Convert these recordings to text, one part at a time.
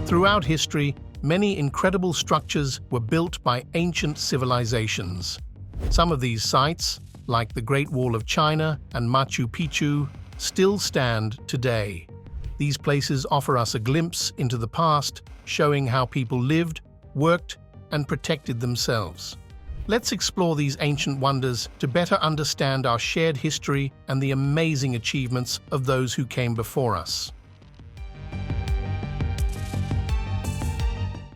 Throughout history, many incredible structures were built by ancient civilizations. Some of these sites, like the Great Wall of China and Machu Picchu, still stand today. These places offer us a glimpse into the past, showing how people lived, worked, and protected themselves. Let's explore these ancient wonders to better understand our shared history and the amazing achievements of those who came before us.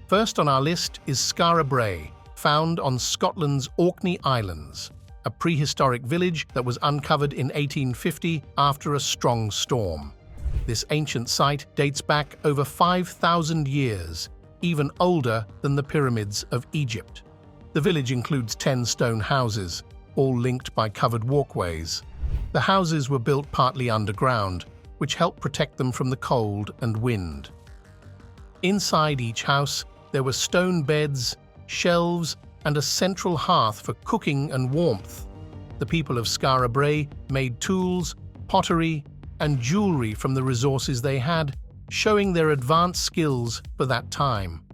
First on our list is Skara Brae, found on Scotland's Orkney Islands, a prehistoric village that was uncovered in 1850 after a strong storm. This ancient site dates back over 5,000 years, even older than the pyramids of Egypt. The village includes 10 stone houses, all linked by covered walkways. The houses were built partly underground, which helped protect them from the cold and wind. Inside each house, there were stone beds, shelves, and a central hearth for cooking and warmth. The people of Skara Brae made tools, pottery, and jewelry from the resources they had, showing their advanced skills for that time.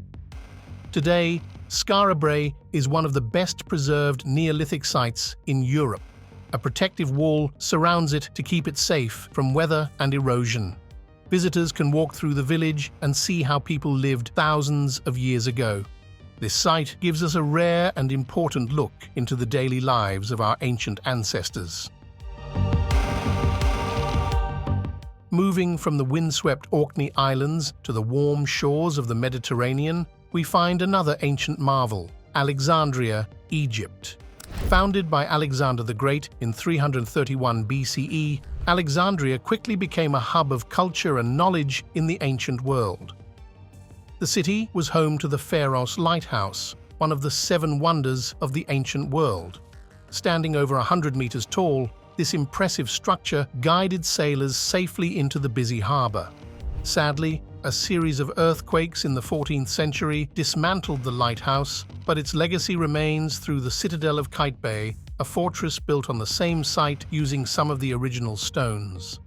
Today, Skara Brae is one of the best preserved Neolithic sites in Europe. A protective wall surrounds it to keep it safe from weather and erosion. Visitors can walk through the village and see how people lived thousands of years ago. This site gives us a rare and important look into the daily lives of our ancient ancestors. Moving from the windswept Orkney Islands to the warm shores of the Mediterranean, we find another ancient marvel, Alexandria, Egypt. Founded by Alexander the Great in 331 BCE, Alexandria quickly became a hub of culture and knowledge in the ancient world. The city was home to the Pharos Lighthouse, one of the 7 wonders of the ancient world. Standing over 100 meters tall, this impressive structure guided sailors safely into the busy harbor. Sadly, a series of earthquakes in the 14th century dismantled the lighthouse, but its legacy remains through the citadel of Kite Bay, a fortress built on the same site using some of the original stones.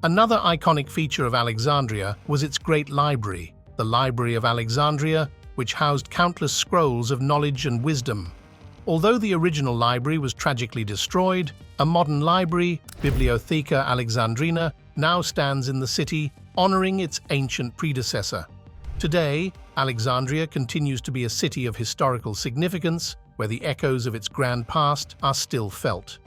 Another iconic feature of Alexandria was its great library, the Library of Alexandria, which housed countless scrolls of knowledge and wisdom. Although the original library was tragically destroyed, a modern library, Bibliotheca Alexandrina, now stands in the city, honoring its ancient predecessor. Today, Alexandria continues to be a city of historical significance, where the echoes of its grand past are still felt.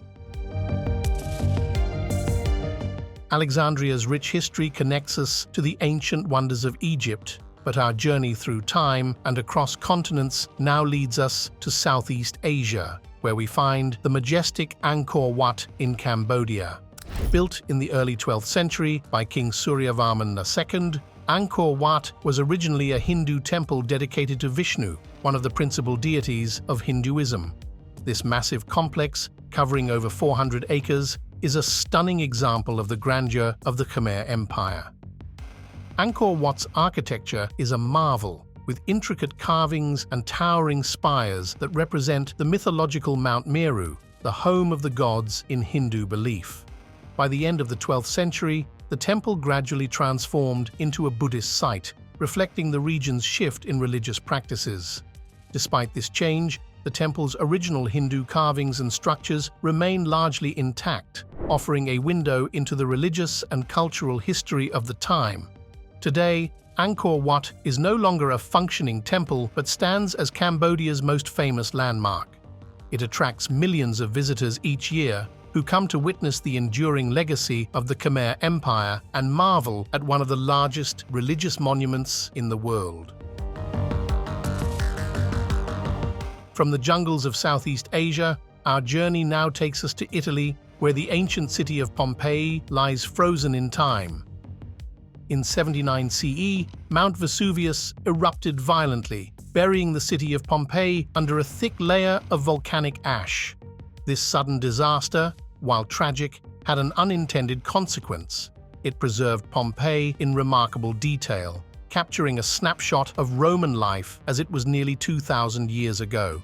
Alexandria's rich history connects us to the ancient wonders of Egypt, but our journey through time and across continents now leads us to Southeast Asia, where we find the majestic Angkor Wat in Cambodia. Built in the early 12th century by King Suryavarman II, Angkor Wat was originally a Hindu temple dedicated to Vishnu, one of the principal deities of Hinduism. This massive complex, covering over 400 acres, is a stunning example of the grandeur of the Khmer Empire. Angkor Wat's architecture is a marvel, with intricate carvings and towering spires that represent the mythological Mount Meru, the home of the gods in Hindu belief. By the end of the 12th century, the temple gradually transformed into a Buddhist site, reflecting the region's shift in religious practices. Despite this change, the temple's original Hindu carvings and structures remain largely intact, offering a window into the religious and cultural history of the time. Today, Angkor Wat is no longer a functioning temple but stands as Cambodia's most famous landmark. It attracts millions of visitors each year who come to witness the enduring legacy of the Khmer Empire and marvel at one of the largest religious monuments in the world. From the jungles of Southeast Asia, our journey now takes us to Italy, where the ancient city of Pompeii lies frozen in time. In 79 CE, Mount Vesuvius erupted violently, burying the city of Pompeii under a thick layer of volcanic ash. This sudden disaster, while tragic, had an unintended consequence. It preserved Pompeii in remarkable detail, capturing a snapshot of Roman life as it was nearly 2,000 years ago.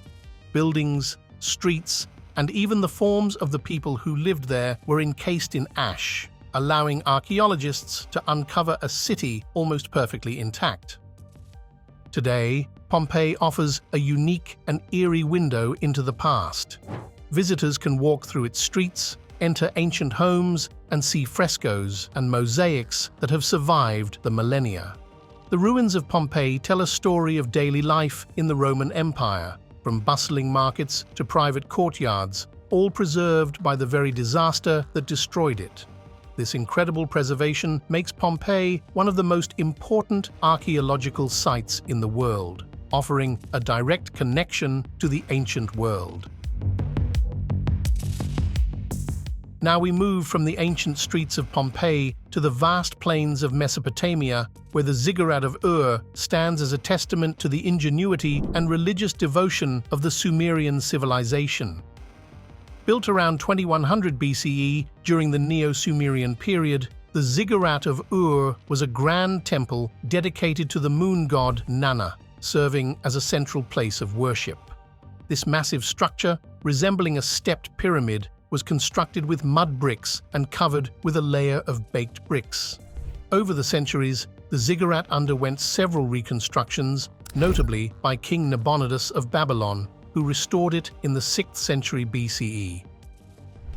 Buildings, streets, and even the forms of the people who lived there were encased in ash. allowing archaeologists to uncover a city almost perfectly intact. Today, Pompeii offers a unique and eerie window into the past. Visitors can walk through its streets, enter ancient homes, and see frescoes and mosaics that have survived the millennia. The ruins of Pompeii tell a story of daily life in the Roman Empire, from bustling markets to private courtyards, all preserved by the very disaster that destroyed it. This incredible preservation makes Pompeii one of the most important archaeological sites in the world, offering a direct connection to the ancient world. Now we move from the ancient streets of Pompeii to the vast plains of Mesopotamia, where the ziggurat of Ur stands as a testament to the ingenuity and religious devotion of the Sumerian civilization. Built around 2100 BCE during the Neo-Sumerian period, the ziggurat of Ur was a grand temple dedicated to the moon god Nana, serving as a central place of worship. This massive structure, resembling a stepped pyramid, was constructed with mud bricks and covered with a layer of baked bricks. Over the centuries, the ziggurat underwent several reconstructions, notably by King Nabonidus of Babylon, who restored it in the 6th century BCE.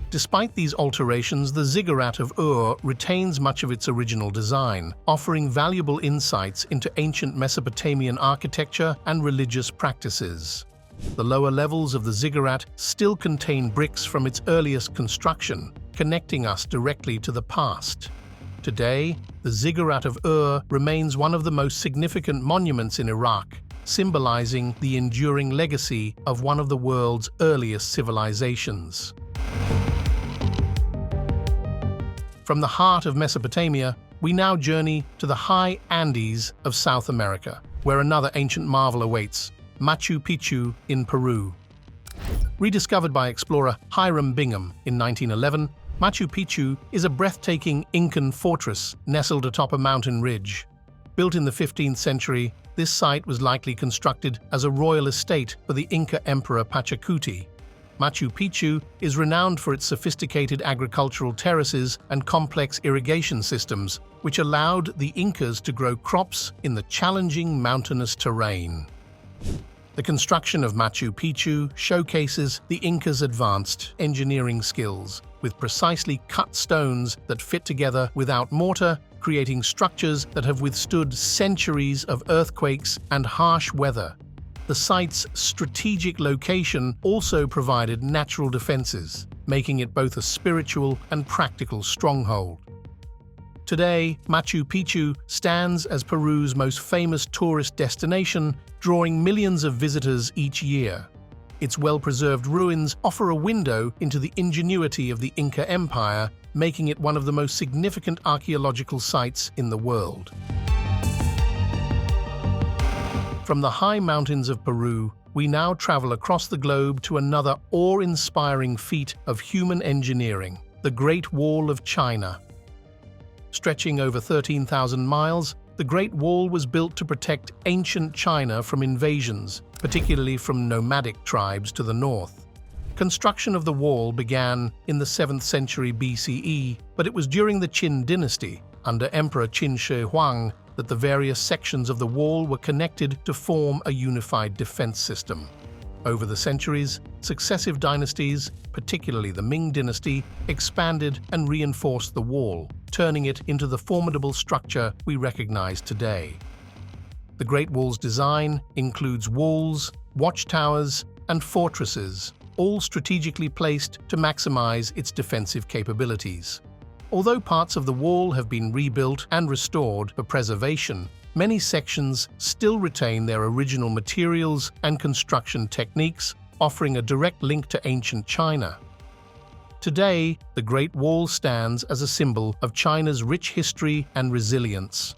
Despite these alterations, the ziggurat of Ur retains much of its original design, offering valuable insights into ancient Mesopotamian architecture and religious practices. The lower levels of the ziggurat still contain bricks from its earliest construction, connecting us directly to the past. Today, the ziggurat of Ur remains one of the most significant monuments in Iraq, symbolizing the enduring legacy of one of the world's earliest civilizations. From the heart of Mesopotamia, we now journey to the high Andes of South America, where another ancient marvel awaits: Machu Picchu in Peru. Rediscovered by explorer Hiram Bingham in 1911, Machu Picchu is a breathtaking Incan fortress nestled atop a mountain ridge. Built in the 15th century, this site was likely constructed as a royal estate for the Inca Emperor Pachacuti. Machu Picchu is renowned for its sophisticated agricultural terraces and complex irrigation systems, which allowed the Incas to grow crops in the challenging mountainous terrain. The construction of Machu Picchu showcases the Incas' advanced engineering skills, with precisely cut stones that fit together without mortar, creating structures that have withstood centuries of earthquakes and harsh weather. The site's strategic location also provided natural defenses, making it both a spiritual and practical stronghold. Today, Machu Picchu stands as Peru's most famous tourist destination, drawing millions of visitors each year. Its well-preserved ruins offer a window into the ingenuity of the Inca Empire, making it one of the most significant archaeological sites in the world. From the high mountains of Peru, we now travel across the globe to another awe-inspiring feat of human engineering: the Great Wall of China. Stretching over 13,000 miles, the Great Wall was built to protect ancient China from invasions, particularly from nomadic tribes to the north. Construction of the wall began in the 7th century BCE, but it was during the Qin dynasty, under Emperor Qin Shi Huang, that the various sections of the wall were connected to form a unified defense system. Over the centuries, successive dynasties, particularly the Ming dynasty, expanded and reinforced the wall, turning it into the formidable structure we recognize today. The Great Wall's design includes walls, watchtowers, and fortresses, all strategically placed to maximize its defensive capabilities. Although parts of the wall have been rebuilt and restored for preservation, many sections still retain their original materials and construction techniques, offering a direct link to ancient China. Today, the Great Wall stands as a symbol of China's rich history and resilience.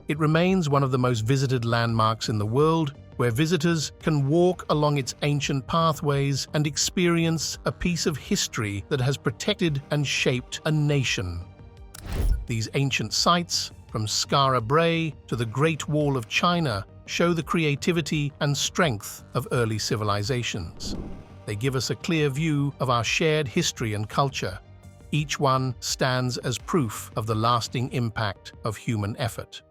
It remains one of the most visited landmarks in the world, where visitors can walk along its ancient pathways and experience a piece of history that has protected and shaped a nation. These ancient sites, from Skara Brae to the Great Wall of China, show the creativity and strength of early civilizations. They give us a clear view of our shared history and culture. Each one stands as proof of the lasting impact of human effort.